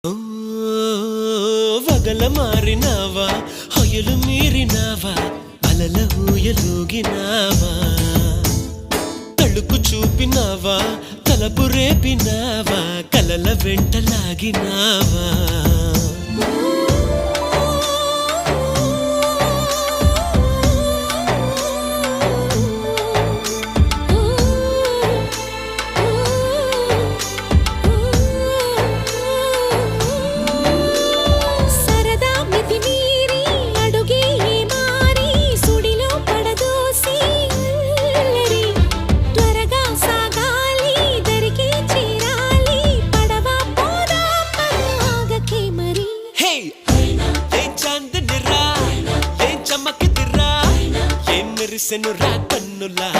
ఓ వగల మారినావా హొయలు మీరినావా అలల ఊయలూగినావా తళుకు చూపినావా తలపు రేపినావా కలల వెంటలాగినావా మెరిసెను రా కన్నులా